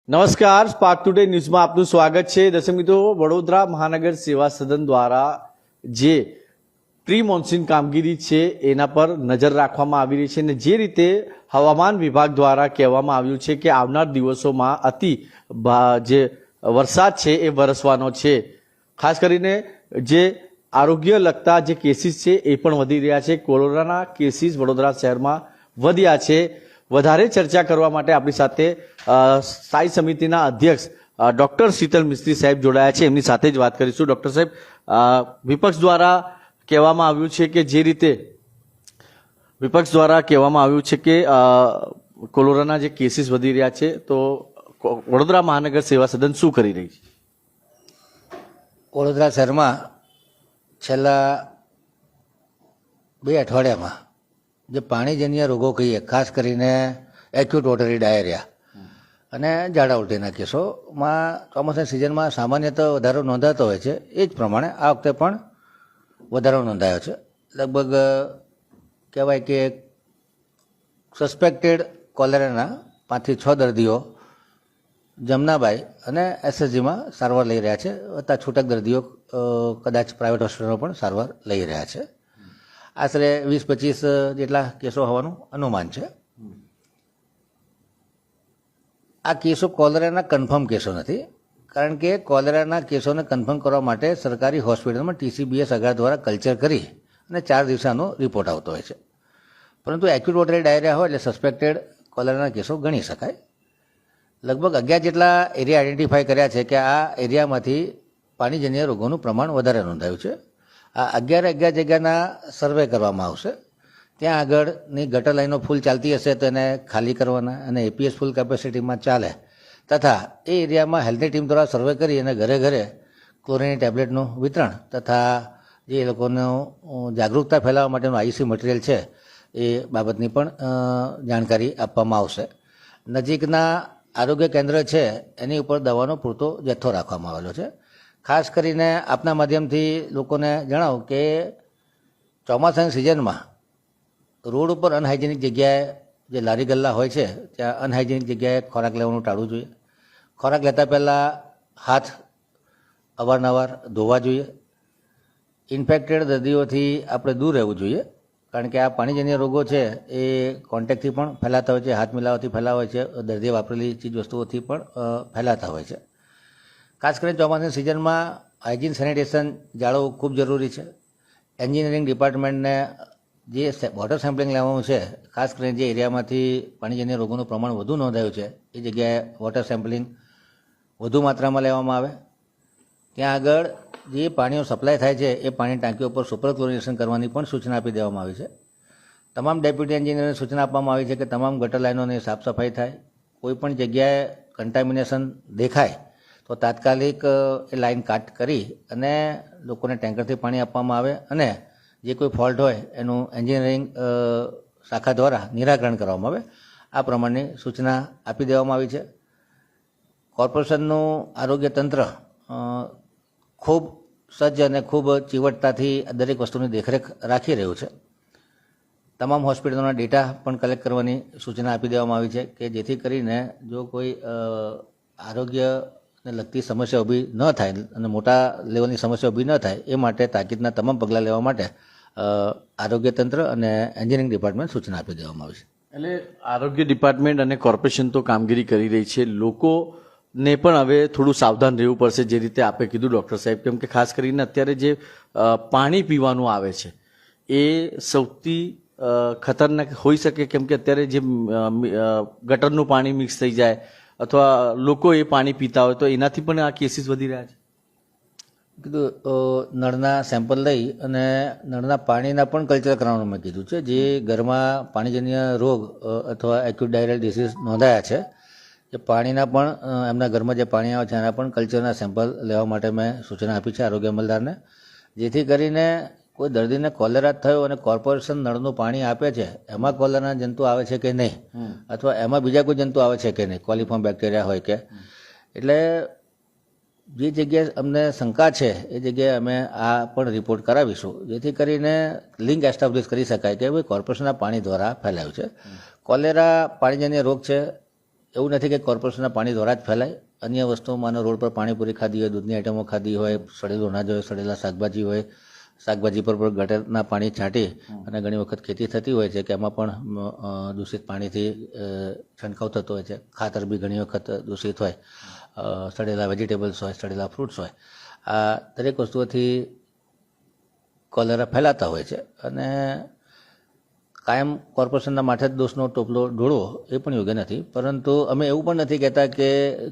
નમસ્કાર, spark today ન્યૂઝમાં આપનું સ્વાગત છે. દર્શક મિત્રો, વડોદરા મહાનગર સેવા સદન દ્વારા જે પ્રી મોન્સૂન કામગીરી છે એના પર નજર રાખવામાં આવી રહી છે અને જે રીતે હવામાન વિભાગ દ્વારા કહેવામાં આવ્યું છે કે આવનાર દિવસોમાં જે વરસાદ છે એ વરસવાનો છે. ખાસ કરીને જે આરોગ્ય લગતા જે કેસીસ છે એ પણ વધી રહ્યા છે. કોરોનાના કેસીસ વડોદરા શહેરમાં વધ્યા છે. વધારે ચર્ચા કરવા માટે આપણી સાથે સ્થાયી સમિતિના અધ્યક્ષ ડોક્ટર શીતલ મિસ્ત્રી સાહેબ જોડાયા છે. એમની સાથે જ વાત કરીશું. ડોક્ટર સાહેબ, વિપક્ષ દ્વારા કહેવામાં આવ્યું છે કે જે રીતે કોરોનાના જે કેસીસ વધી રહ્યા છે, તો વડોદરા મહાનગર સેવા સદન શું કરી રહી છે? વડોદરા શહેરમાં છેલ્લા 2 અઠવાડિયામાં જે પાણીજન્ય રોગો કહીએ, ખાસ કરીને એક્યુટ વોટરી ડાયરિયા અને ઝાડા ઉલટીના કેસોમાં ચોમાસાની સિઝનમાં સામાન્યતઃ વધારો નોંધાતો હોય છે. એ જ પ્રમાણે આ વખતે પણ વધારો નોંધાયો છે. લગભગ કહેવાય કે સસ્પેક્ટેડ કોલેરાના 5 થી 6 દર્દીઓ જમનાબાઈ અને એસએસજીમાં સારવાર લઈ રહ્યા છે. તથા છૂટક દર્દીઓ કદાચ પ્રાઇવેટ હોસ્પિટલમાં પણ સારવાર લઈ રહ્યા છે. આશરે 20-25 જેટલા કેસો હોવાનું અનુમાન છે. આ કેસો કોલેરાના કન્ફર્મ કેસો નથી, કારણ કે કોલેરાના કેસોને કન્ફર્મ કરવા માટે સરકારી હોસ્પિટલમાં TCBS અગાર દ્વારા કલ્ચર કરી અને 4 દિવસનો રિપોર્ટ આવતો હોય છે. પરંતુ એક્યુટ વોટરી ડાયરિયા હોય એટલે સસ્પેક્ટેડ કોલેરાના કેસો ગણી શકાય. લગભગ 11 જેટલા એરિયા આઈડેન્ટિફાઈ કર્યા છે કે આ એરિયામાંથી પાણીજન્ય રોગોનું પ્રમાણ વધારે નોંધાયું છે. આ 11 જગ્યાના સર્વે કરવામાં આવશે. ત્યાં આગળની ગટર લાઈનો ફૂલ ચાલતી હશે તો એને ખાલી કરવાના અને APS ફૂલ કેપેસિટીમાં ચાલે, તથા એ એરિયામાં હેલ્થની ટીમ દ્વારા સર્વે કરી અને ઘરે ઘરે ક્લોરીનની ટેબ્લેટનું વિતરણ તથા જે એ લોકોનું જાગૃતતા ફેલાવવા માટેનું IC મટીરિયલ છે એ બાબતની પણ જાણકારી આપવામાં આવશે. નજીકના આરોગ્ય કેન્દ્ર છે એની ઉપર દવાનો પૂરતો જથ્થો રાખવામાં આવેલો છે. ખાસ કરીને આપના માધ્યમથી લોકોને જણાવું કે ચોમાસાની સિઝનમાં રોડ ઉપર અનહાઇજેનિક જગ્યાએ જે લારી ગલ્લા હોય છે ત્યાં અનહાઇજેનિક જગ્યાએ ખોરાક લેવાનું ટાળવું જોઈએ. ખોરાક લેતા પહેલાં હાથ અવારનવાર ધોવા જોઈએ. ઇન્ફેક્ટેડ દર્દીઓથી આપણે દૂર રહેવું જોઈએ, કારણ કે આ પાણીજન્ય રોગો છે એ કોન્ટેક્ટથી પણ ફેલાતા હોય છે, હાથ મિલાવવાથી ફેલાવા હોય છે, દર્દીએ વાપરેલી ચીજ વસ્તુઓથી પણ ફેલાતા હોય છે. ખાસ કરીને ચોમાસાની સિઝનમાં હાઇજીન સેનિટેશન જાળવવું ખૂબ જરૂરી છે. એન્જિનિયરિંગ ડિપાર્ટમેન્ટને જે વોટર સેમ્પલિંગ લેવાનું છે, ખાસ કરીને જે એરિયામાંથી પાણીજન્ય રોગોનું પ્રમાણ વધુ નોંધાયું છે એ જગ્યાએ વોટર સેમ્પલિંગ વધુ માત્રામાં લેવામાં આવે. ત્યાં આગળ જે પાણીઓ સપ્લાય થાય છે એ પાણી ટાંકીઓ પર સુપર ક્લોરિનેશન કરવાની પણ સૂચના આપી દેવામાં આવી છે. તમામ ડેપ્યુટી એન્જિનિયરને સૂચના આપવામાં આવી છે કે તમામ ગટર લાઈનોની સાફ સફાઈ થાય. કોઈ પણ જગ્યાએ કન્ટામિનેશન દેખાય તો તાત્કાલિક એ લાઈન કાટ કરી અને લોકોને ટેન્કરથી પાણી આપવામાં આવે અને જે કોઈ ફોલ્ટ હોય એનું એન્જિનિયરિંગ શાખા દ્વારા નિરાકરણ કરવામાં આવે. આ પ્રમાણેની સૂચના આપી દેવામાં આવી છે. કોર્પોરેશનનું આરોગ્ય તંત્ર ખૂબ સજ્જ અને ખૂબ ચીવટતાથી દરેક વસ્તુની દેખરેખ રાખી રહ્યું છે. તમામ હોસ્પિટલોના ડેટા પણ કલેક્ટ કરવાની સૂચના આપી દેવામાં આવી છે કે જેથી કરીને જો કોઈ આરોગ્યને લગતી સમસ્યા ઊભી ન થાય અને મોટા લેવલની સમસ્યા ઊભી ન થાય એ માટે તાકીદના તમામ પગલાં લેવા માટે આરોગ્ય તંત્ર અને એન્જિનિયરિંગ ડિપાર્ટમેન્ટ સૂચના આપી દેવામાં આવી છે. એટલે આરોગ્ય ડિપાર્ટમેન્ટ અને કોર્પોરેશન તો કામગીરી કરી રહી છે. લોકોને પણ હવે થોડું સાવધાન રહેવું પડશે, જે રીતે આપે કીધું ડૉક્ટર સાહેબ, કેમ કે ખાસ કરીને અત્યારે જે પાણી પીવાનું આવે છે એ સૌથી ખતરનાક હોઈ શકે, કેમ કે અત્યારે જે ગટરનું પાણી મિક્સ થઈ જાય અથવા લોકો એ પાણી પીતા હોય તો એનાથી પણ આ કેસીસ વધી રહ્યા છે. કીધું નળના સેમ્પલ લઈ અને નળના પાણીના પણ કલ્ચર કરવાનું મેં કીધું છે. જે ઘરમાં પાણીજન્ય રોગ અથવા એક્યુટ ડાયરિયલ ડિસીઝ નોંધાયા છે એ પાણીના પણ એમના ઘરમાં જે પાણી આવે છે એના પણ કલ્ચરના સેમ્પલ લેવા માટે મેં સૂચના આપી છે આરોગ્ય અમલદારને, જેથી કરીને કોઈ દર્દીને કોલેરા થયો અને કોર્પોરેશન નળનું પાણી આપે છે એમાં કોલેરાના જંતુ આવે છે કે નહીં અથવા એમાં બીજા કોઈ જંતુ આવે છે કે નહીં, કોલિફોર્મ બેક્ટેરિયા હોય કે, એટલે જે જગ્યાએ અમને શંકા છે એ જગ્યાએ અમે આ પણ રિપોર્ટ કરાવીશું, જેથી કરીને લિંક એસ્ટાબ્લિશ કરી શકાય કે ભાઈ કોર્પોરેશનના પાણી દ્વારા ફેલાયું છે. કોલેરા પાણીજન્ય રોગ છે, એવું નથી કે કોર્પોરેશનના પાણી દ્વારા જ ફેલાય. અન્ય વસ્તુઓ માનો રોડ પર પાણીપુરી ખાધી હોય, દૂધની આઈટમો ખાધી હોય, સડેલું અનાજ હોય, સડેલા શાકભાજી હોય, શાકભાજી પર પણ ગટરના પાણી છાંટી અને ઘણી વખત ખેતી થતી હોય છે કે એમાં પણ દૂષિત પાણીથી છંટકાવ થતો હોય છે. ખાતર બી ઘણી વખત દૂષિત હોય, સડેલા વેજીટેબલ્સ હોય, સડેલા ફ્રૂટ્સ હોય. આ દરેક વસ્તુઓથી કોલેરા ફેલાતા હોય છે અને કાયમ કોર્પોરેશનના માથે જ દોષનો ટોપલો ઢોળવો એ પણ યોગ્ય નથી. પરંતુ અમે એવું પણ નથી કહેતા કે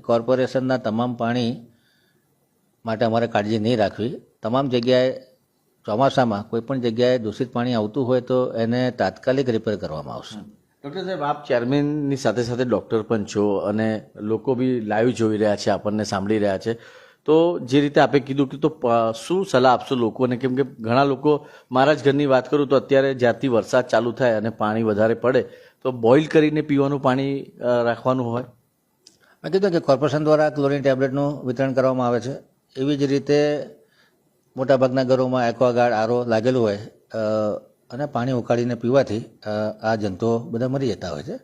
કોર્પોરેશનના તમામ પાણી માટે અમારે કાળજી નહીં રાખવી. તમામ જગ્યાએ ચોમાસામાં કોઈ પણ જગ્યાએ દૂષિત પાણી આવતું હોય તો એને તાત્કાલિક રિપેર કરવામાં આવશે. ડૉક્ટર સાહેબ, આપ ચેરમેનની સાથે સાથે ડૉક્ટર પણ છો અને લોકો બી લાઈવ જોઈ રહ્યા છે, આપણને સાંભળી રહ્યા છે. તો જે રીતે આપે કીધું કે તો શું સલાહ આપશો લોકોને? કેમ કે ઘણા લોકો, મારા જ ઘરની વાત કરું તો અત્યારે જ્યારથી વરસાદ ચાલુ થાય અને પાણી વધારે પડે તો બોઇલ કરીને પીવાનું પાણી રાખવાનું હોય. મેં કીધું કે કોર્પોરેશન દ્વારા ક્લોરીન ટેબ્લેટનું વિતરણ કરવામાં આવે છે. એવી જ રીતે મોટાભાગના ઘરોમાં એક્વાગાર્ડ, આરો લાગેલું હોય અને પાણી ઉકાળીને પીવાથી આ જંતુઓ બધા મરી જતા હોય છે.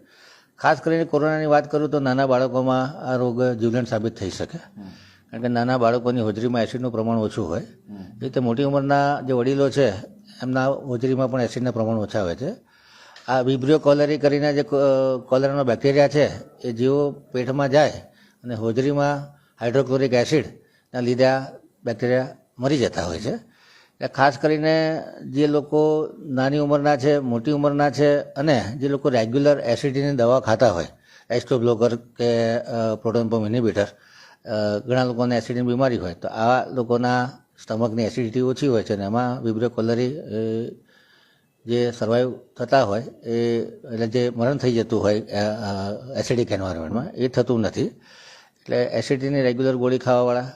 ખાસ કરીને કોરોનાની વાત કરું તો નાના બાળકોમાં આ રોગ જીવલેણ સાબિત થઈ શકે, કારણ કે નાના બાળકોની હોજરીમાં એસિડનું પ્રમાણ ઓછું હોય. એ રીતે મોટી ઉંમરના જે વડીલો છે એમના હોજરીમાં પણ એસિડના પ્રમાણ ઓછા હોય છે. આ વિબ્રિયો કોલેરી કરીને જે કોલેરાનો બેક્ટેરિયા છે એ જેવો પેટમાં જાય અને હોજરીમાં હાઇડ્રોક્લોરિક એસિડના લીધે આ બેક્ટેરિયા મરી જતા હોય છે. એટલે ખાસ કરીને જે લોકો નાની ઉંમરના છે, મોટી ઉંમરના છે અને જે લોકો રેગ્યુલર એસિડિટીની દવા ખાતા હોય, એસ્ટ્રો બ્લોકર કે પ્રોટોન પંપ ઇનિબિટર, ઘણા લોકોને એસિડની બીમારી હોય તો આવા લોકોના સ્ટમકની એસિડિટી ઓછી હોય છે અને એમાં વિબ્રિયો કોલેરી જે સર્વાઈવ થતા હોય એટલે જે મરણ થઈ જતું હોય એસિડિક એન્વાયરમેન્ટમાં એ થતું નથી. એટલે એસિડિટીની રેગ્યુલર ગોળી ખાવાવાળા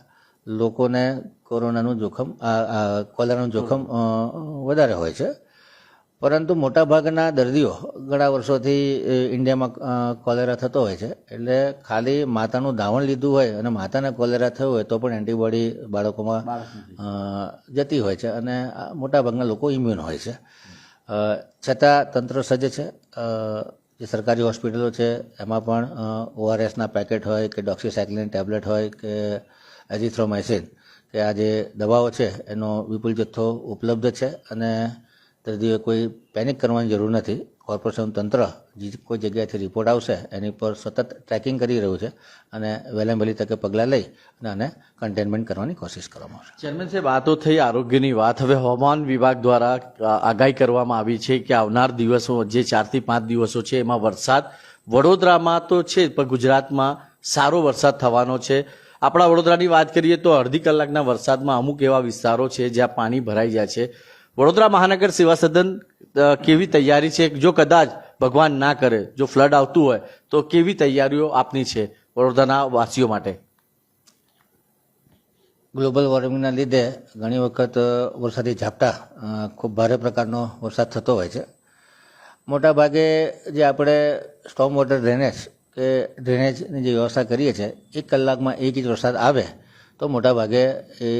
લોકોને કોરોનાનું જોખમ, કોલેરાનું જોખમ વધારે હોય છે. પરંતુ મોટાભાગના દર્દીઓ ઘણા વર્ષોથી ઇન્ડિયામાં કોલેરા થતો હોય છે. એટલે ખાલી માતાનું ધાવણ લીધું હોય અને માતાને કોલેરા થયો હોય તો પણ એન્ટીબોડી બાળકોમાં જતી હોય છે અને મોટાભાગના લોકો ઇમ્યુન હોય છે. છતાં તંત્ર સજ્જ છે. જે સરકારી હોસ્પિટલો છે એમાં પણ ઓઆરએસના પેકેટ હોય કે ડોક્સીસાયક્લિન ટેબ્લેટ હોય કે એઝિથ્રોમાઇસિન કે આ જે દવાઓ છે એનો વિપુલ જથ્થો ઉપલબ્ધ છે અને દર્દીઓએ કોઈ પેનિક કરવાની જરૂર નથી. કોર્પોરેશન તંત્ર જે કોઈ જગ્યાએથી રિપોર્ટ આવશે એની પર સતત ટ્રેકિંગ કરી રહ્યું છે અને વહેલામ વહેલી તકે પગલાં લઈ અને આને કન્ટેનમેન્ટ કરવાની કોશિશ કરવામાં આવશે. ચેરમેન સાહેબ, આ તો થઈ આરોગ્યની વાત. હવે હવામાન વિભાગ દ્વારા આગાહી કરવામાં આવી છે કે આવનાર દિવસો, જે 4 થી 5 દિવસો છે એમાં વરસાદ વડોદરામાં તો છે પણ ગુજરાતમાં સારો વરસાદ થવાનો છે. આપણા વડોદરાની વાત કરીએ તો અડધી કલાકના વરસાદમાં અમુક એવા વિસ્તારો છે જ્યાં પાણી ભરાઈ જાય છે. વડોદરા મહાનગર સેવા સદન કેવી તૈયારી છે? જો કદાચ ભગવાન ના કરે જો ફ્લડ આવતું હોય તો કેવી તૈયારીઓ આપની છે વડોદરાના વાસીઓ માટે? ગ્લોબલ વોર્મિંગના લીધે ઘણી વખત વરસાદી ઝાપટા ખૂબ ભારે પ્રકારનો વરસાદ થતો હોય છે. મોટાભાગે જે આપણે સ્ટોર્મ વોટર ડ્રેનેજ કે ડ્રેનેજની જે વ્યવસ્થા કરીએ છીએ, 1 કલાકમાં 1 ઇંચ વરસાદ આવે તો મોટાભાગે એ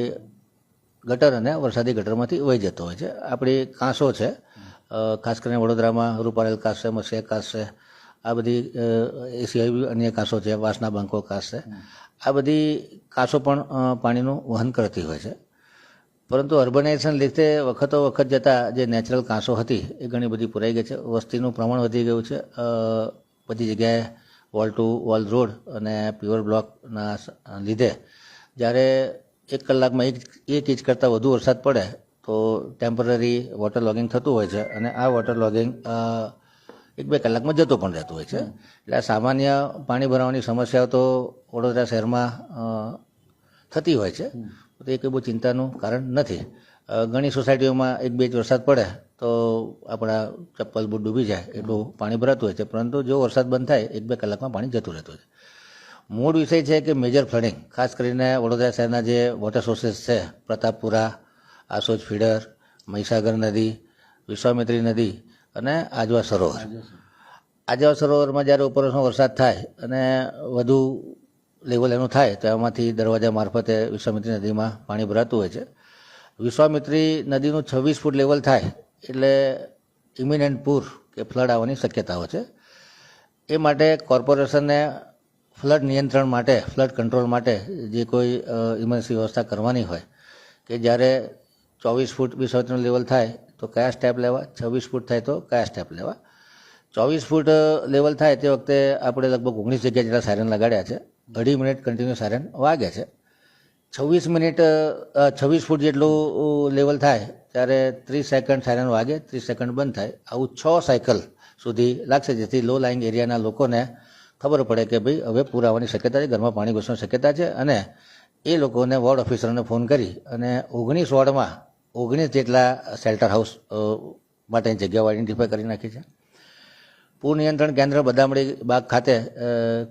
ગટર અને વરસાદી ગટરમાંથી વહી જતો હોય છે. આપણી કાંસો છે, ખાસ કરીને વડોદરામાં રૂપારેલ કાંસ છે, મસિયા કાંસ છે, આ બધી એ સિવાય અન્ય કાંસો છે, વાસના બાંકો કાંસ છે, આ બધી કાંસો પણ પાણીનું વહન કરતી હોય છે. પરંતુ અર્બનાઇઝેશન લીધે વખતો વખત જતાં જે નેચરલ કાંસો હતી એ ઘણી બધી પુરાઈ ગઈ છે. વસ્તીનું પ્રમાણ વધી ગયું છે. બધી જગ્યાએ વોલ ટુ વોલ રોડ અને પ્યોર બ્લોકના લીધે જ્યારે 1 કલાકમાં 1 ઇંચ કરતાં વધુ વરસાદ પડે તો ટેમ્પરરી વોટર લોગિંગ થતું હોય છે અને આ વોટર લોગિંગ 1-2 કલાકમાં જતો પણ રહેતું હોય છે. એટલે આ સામાન્ય પાણી ભરાવાની સમસ્યાઓ તો વડોદરા શહેરમાં થતી હોય છે. તો એ કોઈ બહુ ચિંતાનું કારણ નથી. ઘણી સોસાયટીઓમાં 1-2 ઇંચ વરસાદ પડે તો આપણા ચપ્પલ બૂટ ડૂબી જાય એટલું પાણી ભરાતું હોય છે. પરંતુ જો વરસાદ બંધ થાય 1-2 કલાકમાં પાણી જતું રહેતું હોય છે. મૂળ વિષય છે કે મેજર ફ્લડિંગ, ખાસ કરીને વડોદરા શહેરના જે વોટર સોર્સિસ છે, પ્રતાપપુરા, આસોજ ફીડર, મહીસાગર નદી, વિશ્વામિત્રી નદી અને આજવા સરોવર. આજવા સરોવરમાં જ્યારે ઉપરનો વરસાદ થાય અને વધુ લેવલ એનું થાય તો એમાંથી દરવાજા મારફતે વિશ્વામિત્રી નદીમાં પાણી ભરાતું હોય છે. વિશ્વામિત્રી નદીનું 26 ફૂટ લેવલ થાય એટલે ઇમિનન્ટ પૂર કે ફ્લડ આવવાની શક્યતાઓ છે. એ માટે કોર્પોરેશનને ફ્લડ નિયંત્રણ માટે, ફ્લડ કંટ્રોલ માટે જે કોઈ ઇમરજન્સી વ્યવસ્થા કરવાની હોય કે જ્યારે 24 ફૂટ વિસર્જનનું લેવલ થાય તો કયા સ્ટેપ લેવા, 26 ફૂટ થાય તો કયા સ્ટેપ લેવા. 24 ફૂટ લેવલ થાય તે વખતે આપણે લગભગ 19 જગ્યાએ જેટલા સાયરન લગાડ્યા છે. 2.5 મિનિટ કન્ટિન્યુ સાયરન વાગે છે. 26 ફૂટ જેટલું લેવલ થાય ત્યારે 30 સેકન્ડ સાયરન વાગે, 30 સેકન્ડ બંધ થાય. આવું 6 સાયકલ સુધી લાગશે, જેથી લો લાઇંગ એરિયાના લોકોને ખબર પડે કે ભાઈ હવે પૂર આવવાની શક્યતા છે, ઘરમાં પાણી ઘૂસવાની શક્યતા છે, અને એ લોકોને વોર્ડ ઓફિસરને ફોન કરી અને 19 વોર્ડમાં 19 જેટલા શેલ્ટર હાઉસ માટેની જગ્યાઓ આઈડેન્ટિફાય કરી નાખી છે. પૂર નિયંત્રણ કેન્દ્ર બદામડી બાગ ખાતે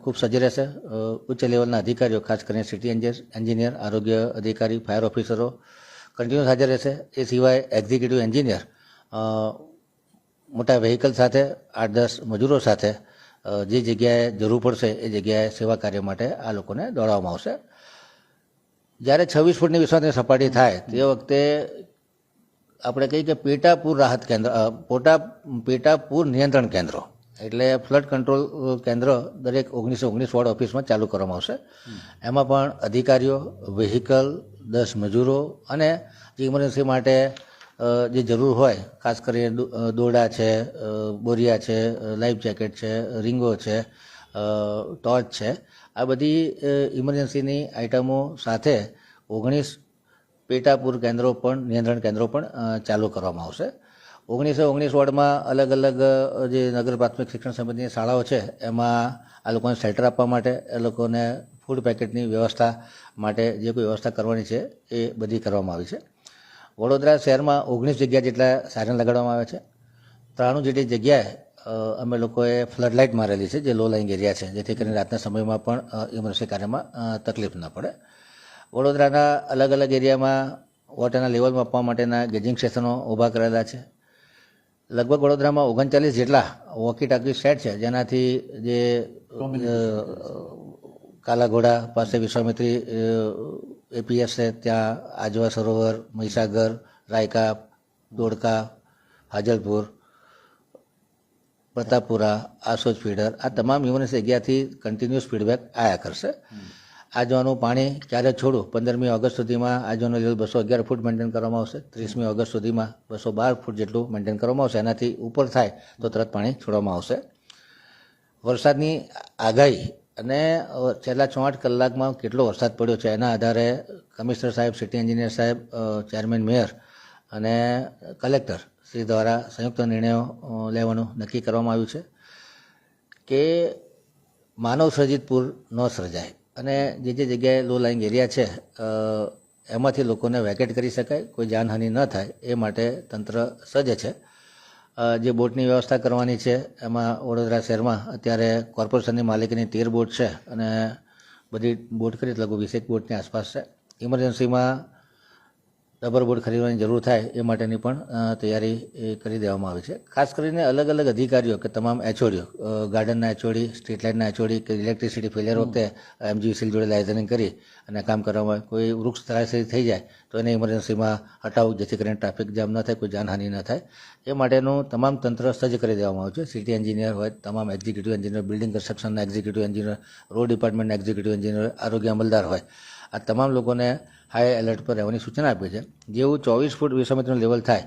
ખૂબ સજ્જ રહેશે. ઉચ્ચ લેવલના અધિકારીઓ, ખાસ કરીને સિટી એન્જિનિયર, આરોગ્ય અધિકારી, ફાયર ઓફિસરો કન્ટિન્યુઅસ હાજર રહેશે. એ સિવાય એક્ઝિક્યુટિવ એન્જિનિયર મોટા વ્હીકલ સાથે 8-10 મજૂરો સાથે જે જગ્યાએ જરૂર પડશે એ જગ્યાએ સેવા કાર્ય માટે આ લોકોને દોડાવવામાં આવશે. જ્યારે 26 ફૂટની વિશ્વાસની સપાટી થાય તે વખતે આપણે કહીએ કે પેટાપૂર રાહત કેન્દ્ર, પેટાપૂર નિયંત્રણ કેન્દ્રો, એટલે ફ્લડ કંટ્રોલ કેન્દ્ર દરેક 19 વોર્ડ ઓફિસમાં ચાલુ કરવામાં આવશે. એમાં પણ અધિકારીઓ, વ્હીકલ, 10 મજૂરો અને જે ઇમરજન્સી માટે જે જરૂર હોય, ખાસ કરીને દોરડા છે, બોરિયા છે, લાઈફ જેકેટ છે, રીંગો છે, ટોર્ચ છે, આ બધી ઇમરજન્સીની આઇટમો સાથે 19 પેટાપૂર કેન્દ્રો પણ, નિયંત્રણ કેન્દ્રો પણ ચાલુ કરવામાં આવશે. 19 વોર્ડમાં અલગ અલગ જે નગર પ્રાથમિક શિક્ષણ સમિતિની શાળાઓ છે એમાં આ લોકોને શેલ્ટર આપવા માટે, એ લોકોને ફૂડ પેકેટની વ્યવસ્થા માટે જે કોઈ વ્યવસ્થા કરવાની છે એ બધી કરવામાં આવી છે. વડોદરા શહેરમાં 19 જગ્યા જેટલા સાયરન લગાડવામાં આવે છે. 93 જેટલી જગ્યાએ અમે લોકોએ ફ્લડ લાઇટ મારેલી છે, જે લો લાઇંગ એરિયા છે, જેથી કરીને રાતના સમયમાં પણ ઇમરજન્સી કાર્યમાં તકલીફ ન પડે. વડોદરાના અલગ અલગ એરિયામાં વોટરના લેવલ માપવા માટેના ગેજિંગ સ્ટેશનો ઊભા કરેલા છે. લગભગ વડોદરામાં 39 જેટલા વોકી ટાકી સેટ છે, જેનાથી જે કાલાઘોડા પાસે વિશ્વામિત્રી એપીએસ છે, ત્યાં આજવા સરોવર, મહીસાગર, રાયકા, ધોળકા, હાજલપુર, પ્રતાપપુરા, આસોજ ફીડર, આ તમામ ઇમરજન્સી જગ્યાથી કન્ટિન્યુઅસ ફીડબેક આવ્યા કરશે. આજવાનું પાણી ક્યારે છોડવું, 15મી ઓગસ્ટ સુધીમાં આજવાનું લેવલ 211 ફૂટ મેન્ટેન કરવામાં આવશે. 30મી ઓગસ્ટ સુધીમાં 212 ફૂટ જેટલું મેન્ટેન કરવામાં આવશે. એનાથી ઉપર થાય તો તરત પાણી છોડવામાં આવશે. વરસાદની આગાહી અને છેલ્લા 64 કલાકમાં કેટલો વરસાદ પડ્યો છે એના આધારે કમિશનર સાહેબ, સિટી એન્જિનિયર સાહેબ, ચેરમેન મેયર અને કલેક્ટર શ્રી દ્વારા સંયુક્ત નિર્ણયો લેવાનું નક્કી કરવામાં આવ્યું છે કે માનવ સર્જિત પૂર ન સર્જાય અને જે જગ્યાએ લો લાઇંગ એરિયા છે એમાંથી લોકોને વેકેટ કરી શકાય, કોઈ જાનહાનિ ન થાય એ માટે તંત્ર સજ્જ છે. જે બોટની વ્યવસ્થા કરવાની છે એમાં વડોદરા શહેરમાં અત્યારે કોર્પોરેશનની માલિકીની 13 બોટ છે અને બધી બોટ ખરીદ લગભગ 20 બોટની આસપાસ છે. ઇમરજન્સીમાં રબર બોટ ખરીદવાની જરૂર થાય એ માટેની પણ તૈયારી કરી દેવામાં આવી છે. ખાસ કરીને અલગ અલગ અધિકારીઓ કે તમામ એચઓડીઓ, ગાર્ડનના એચઓડી, સ્ટ્રીટ લાઇટના એચઓડી કે ઇલેક્ટ્રિસિટી ફેલિયર વખતે એમજીવીસીએલ જોડે લાયઝનિંગ કરી અને કામ કરવામાં આવે. કોઈ વૃક્ષ ધરાશયી થઈ જાય તો એને ઇમરજન્સીમાં હટાવવું, જેથી કરીને ટ્રાફિક જામ ન થાય, કોઈ જાનહાનિ ન થાય, એ માટેનું તમામ તંત્ર સજ્જ કરી દેવામાં આવ્યું છે. સિટી એન્જિનિયર હોય, તમામ એક્ઝિક્યુટિવ એન્જિનિયર, બિલ્ડિંગ કન્સ્ટ્રક્શનના એક્ઝિક્યુટિવ એન્જિનિયર, રોડ ડિપાર્ટમેન્ટના એક્ઝિક્યુટિવ એન્જિનિયર, આરોગ્ય અમલદાર હોય, આ તમામ લોકોને હાઈ એલર્ટ પર રહેવાની સૂચના આપી છે. જેવું 24 ફૂટ વિશ્વામિત્રીનું લેવલ થાય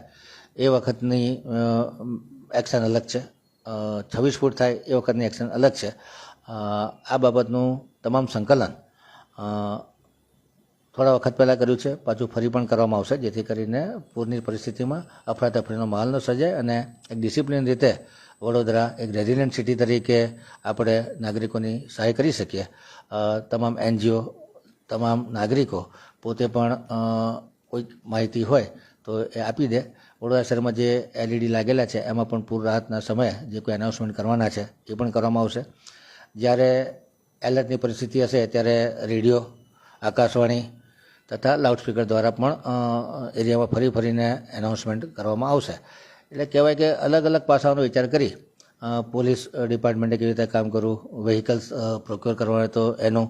એ વખતની એક્શન અલગ છે, 26 ફૂટ થાય એ વખતની એક્શન અલગ છે. આ બાબતનું તમામ સંકલન થોડા વખત પહેલાં કર્યું છે, પાછું ફરી પણ કરવામાં આવશે, જેથી કરીને પૂરની પરિસ્થિતિમાં અફરાતફરીનો માહોલ ન સર્જાય અને એક ડિસિપ્લિન રીતે વડોદરા એક રેઝિલિયન્ટ સિટી તરીકે આપણે નાગરિકોની સહાય કરી શકીએ. તમામ એનજીઓ, તમામ નાગરિકો પોતે પણ કોઈ માહિતી હોય તો એ આપી દે. વડોદરા શહેરમાં જે LED લાગેલા છે એમાં પણ પૂર રાહતના સમયે જે કોઈ એનાઉન્સમેન્ટ કરવાના છે એ પણ કરવામાં આવશે. જ્યારે એલર્ટની પરિસ્થિતિ હશે ત્યારે રેડિયો, આકાશવાણી તથા લાઉડસ્પીકર દ્વારા પણ એરિયામાં ફરીને એનાઉન્સમેન્ટ કરવામાં આવશે. એટલે કહેવાય કે અલગ અલગ પાસાઓનો વિચાર કરી પોલીસ ડિપાર્ટમેન્ટે કેવી રીતે કામ કરવું, વ્હીકલ્સ પ્રોક્યોર કરવા હોય તો એનું,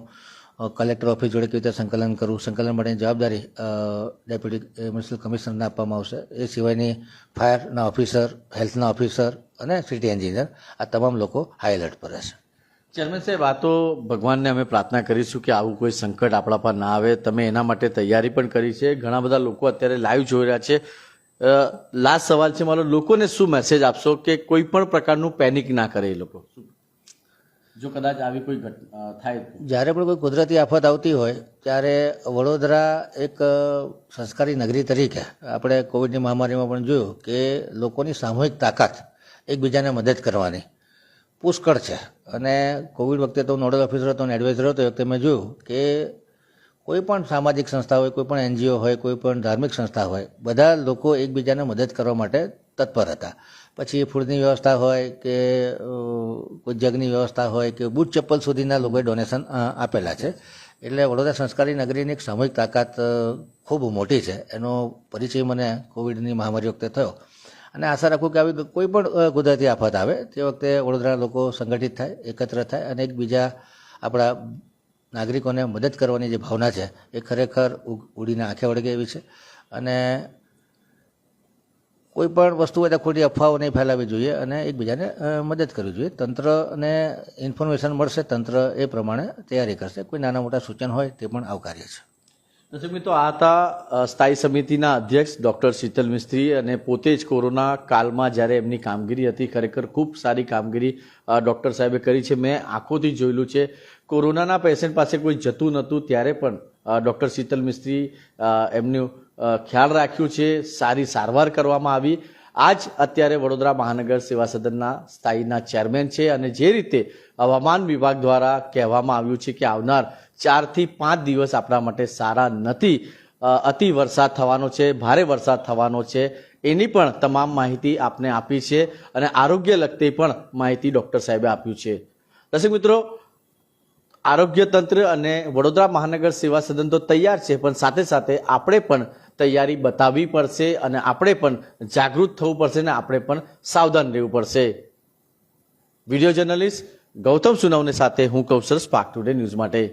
કલેક્ટર ઓફિસ જોડે કેવી રીતે સંકલન કરવું, સંકલન માટેની જવાબદારી ડેપ્યુટી મ્યુનિસિપલ કમિશનરને આપવામાં આવશે. એ સિવાયની ફાયરના ઓફિસર, હેલ્થના ઓફિસર અને સિટી એન્જિનિયર, આ તમામ લોકો હાઈ એલર્ટ પર રહેશે. ચેરમેન સાહેબ, આ તો ભગવાનને અમે પ્રાર્થના કરીશું કે આવું કોઈ સંકટ આપણા પર ના આવે. તમે એના માટે તૈયારી પણ કરી છે. ઘણા બધા લોકો અત્યારે લાઈવ જોઈ રહ્યા છે. લાસ્ટ સવાલ છે મારો, લોકોને શું મેસેજ આપશો કે કોઈ પણ પ્રકારનું પેનિક ના કરે એ લોકો, જો કદાચ આવી કોઈ થાય તો? જ્યારે પણ કોઈ કુદરતી આફત આવતી હોય ત્યારે વડોદરા એક સંસ્કારી નગરી તરીકે આપણે કોવિડની મહામારીમાં પણ જોયું કે લોકોની સામૂહિક તાકાત એકબીજાને મદદ કરવાની પુષ્કળ છે. અને કોવિડ વખતે તો નોડલ ઓફિસર હતો અને એડવાઇઝર હતો, એ વખતે મેં જોયું કે કોઈ પણ સામાજિક સંસ્થા હોય, કોઈ પણ એનજીઓ હોય, કોઈ પણ ધાર્મિક સંસ્થા હોય, બધા લોકો એકબીજાને મદદ કરવા માટે તત્પર હતા. પછી ફૂડની વ્યવસ્થા હોય કે કોઈ જગની વ્યવસ્થા હોય કે બૂટ ચપ્પલ સુધીના લોકોએ ડોનેશન આપેલા છે. એટલે વડોદરા સંસ્કારી નગરીની એક સામૂહિક તાકાત ખૂબ મોટી છે. એનો પરિચય મને કોવિડની મહામારી વખતે થયો. અને આશા રાખું કે આવી કોઈ પણ કુદરતી આફત આવે તે વખતે વડોદરા લોકો સંગઠિત થાય, એકત્ર થાય અને એકબીજા આપણા નાગરિકોને મદદ કરવાની જે ભાવના છે એ ખરેખર ઉડીને આંખે વળગે એવી છે. અને કોઈ પણ વસ્તુ હોય તો ખોટી અફવાઓ નહીં ફેલાવવી જોઈએ અને એકબીજાને મદદ કરવી જોઈએ. તંત્રને ઇન્ફોર્મેશન મળશે, તંત્ર એ પ્રમાણે તૈયારી કરશે. કોઈ નાના મોટા સૂચન હોય તે પણ આવકાર્ય છે. દર્શક મિત્રો, આ હતા સ્થાયી સમિતિના અધ્યક્ષ ડૉક્ટર શીતલ મિસ્ત્રી, અને પોતે જ કોરોના કાળમાં જ્યારે એમની કામગીરી હતી, ખરેખર ખૂબ સારી કામગીરી ડૉક્ટર સાહેબે કરી છે. મેં આંખોથી જોયેલું છે. કોરોનાના પેશન્ટ પાસે કોઈ જતું નહોતું ત્યારે પણ ડૉક્ટર શીતલ મિસ્ત્રી એમનું ખ્યાલ રાખ્યું છે. સારી સારવાર કરવામાં આવી. આજ અત્યારે વડોદરા મહાનગર સેવા સદનના સ્થાયીના ચેરમેન છે. અને જે રીતે હવામાન વિભાગ દ્વારા કહેવામાં આવ્યું છે કે આવનાર 4 થી 5 દિવસ આપણા માટે સારા નથી, અતિ વરસાદ થવાનો છે, ભારે વરસાદ થવાનો છે, એની પણ તમામ માહિતી આપને આપી છે. અને આરોગ્ય લગતી પણ માહિતી ડૉક્ટર સાહેબે આપ્યું છે. દર્શક મિત્રો, આરોગ્ય તંત્ર અને વડોદરા મહાનગર સેવા સદન તો તૈયાર છે, પણ સાથે સાથે આપણે પણ તૈયારી બતાવવી પડશે અને આપણે પણ જાગૃત થવું પડશે અને આપણે પણ સાવધાન રહેવું પડશે. વિડીયો જર્નલિસ્ટ ગૌતમ સુનવને સાથે હું કૌશલ, સ્પાર્ક ટુડે ન્યૂઝ માટે.